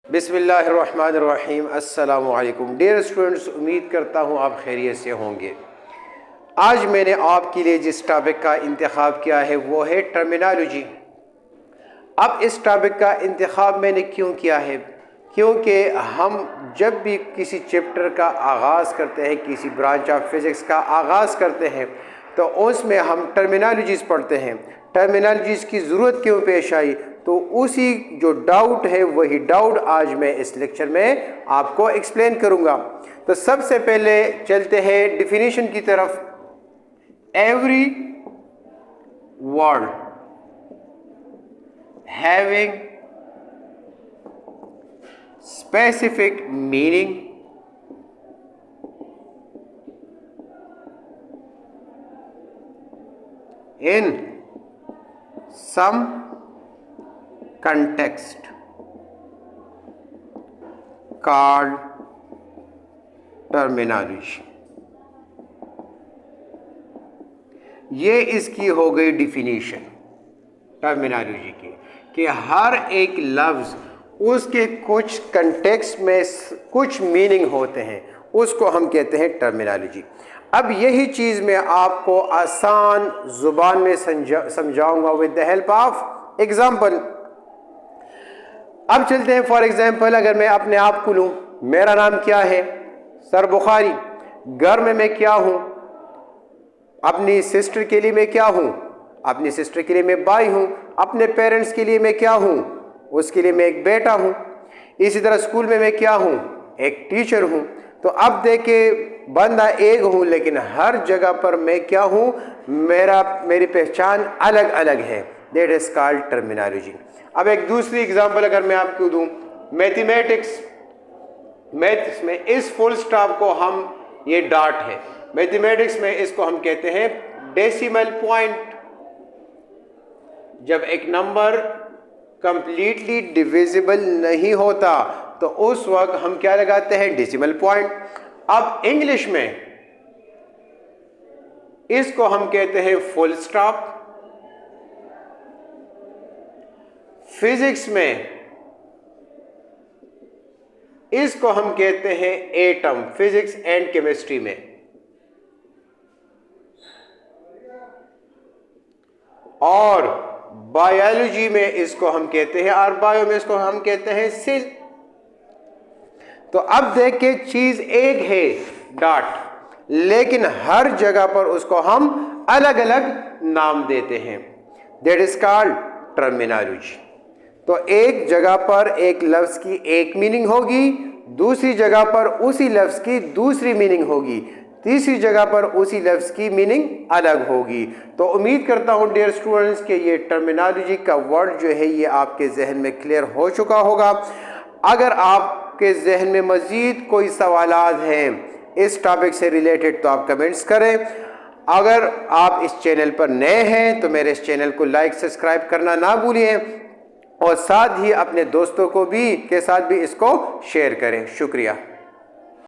बिस्मिल्लाहिर्रहमानिर्रहीम। अस्सलामु अलैकुम डियर स्टूडेंट्स, उम्मीद करता हूँ आप खैरियत से होंगे। आज मैंने आपके लिए जिस टॉपिक का इंतखाब किया है वो है टर्मिनोलॉजी। अब इस टॉपिक का इंतखाब मैंने क्यों किया है? क्योंकि हम जब भी किसी चैप्टर का आगाज़ करते हैं, किसी ब्रांच ऑफ फिज़िक्स का आगाज़ करते हैं, तो उसमें हम टर्मिनोलॉजीज़ पढ़ते हैं। टर्मिनोलॉजीज़ की ज़रूरत क्यों पेश आई, तो उसी जो डाउट है वही डाउट आज मैं इस लेक्चर में आपको एक्सप्लेन करूँगा। तो सबसे पहले चलते हैं डिफिनीशन की तरफ। Every word having specific meaning in some context called terminology। ये इसकी हो गई डिफिनीशन टर्मिनोलॉजी की, कि हर एक लफ्ज़ उसके कुछ कंटेक्स्ट में कुछ मीनिंग होते हैं, उसको हम कहते हैं टर्मिनोलॉजी। अब यही चीज़ मैं आपको आसान ज़ुबान में समझाऊंगा with the help of example. अब चलते हैं। फॉर एग्जाम्पल, अगर मैं अपने आप को लूँ, मेरा नाम क्या है? सर बुखारी। घर में मैं क्या हूँ? अपनी सिस्टर के लिए मैं क्या हूँ? अपनी सिस्टर के लिए मैं भाई हूँ। अपने पेरेंट्स के लिए मैं क्या हूँ? उसके लिए मैं एक बेटा हूँ। इसी तरह स्कूल में मैं क्या हूँ? एक टीचर हूँ। तो अब देखे, बंदा एक हूँ लेकिन हर जगह पर मैं क्या हूँ? मेरी पहचान अलग अलग है। That is called terminology. अब एक दूसरी एग्जांपल अगर मैं आपको दूँ, मैथमेटिक्स में इस फुल स्टॉप को हम, ये डॉट है, मैथमेटिक्स में इसको हम कहते हैं डेसिमल पॉइंट। जब एक नंबर कंप्लीटली डिविजिबल नहीं होता तो उस वक्त हम क्या लगाते हैं? Decimal point. अब इंग्लिश में इसको हम कहते हैं फुल स्टॉप। फिजिक्स में इसको हम कहते हैं एटम, फिजिक्स एंड केमिस्ट्री में। और बायोलॉजी में इसको हम कहते हैं, और बायो में इसको हम कहते हैं सेल। तो अब देखिए, चीज एक है डॉट, लेकिन हर जगह पर उसको हम अलग अलग नाम देते हैं। That is called terminology. तो एक जगह पर एक लफ्ज की एक मीनिंग होगी, दूसरी जगह पर उसी लफ्ज की दूसरी मीनिंग होगी, तीसरी जगह पर उसी लफ्ज़ की मीनिंग अलग होगी। तो उम्मीद करता हूँ डियर स्टूडेंट्स कि ये टर्मिनोलॉजी का वर्ड जो है ये आपके जहन में क्लियर हो चुका होगा। अगर आपके जहन में मज़ीद कोई सवालात हैं इस टॉपिक से रिलेटेड तो आप कमेंट्स करें। अगर आप इस चैनल पर नए हैं तो मेरे इस चैनल को लाइक सब्सक्राइब करना ना भूलिए, और साथ ही अपने दोस्तों को भी के साथ भी इसको शेयर करें। शुक्रिया।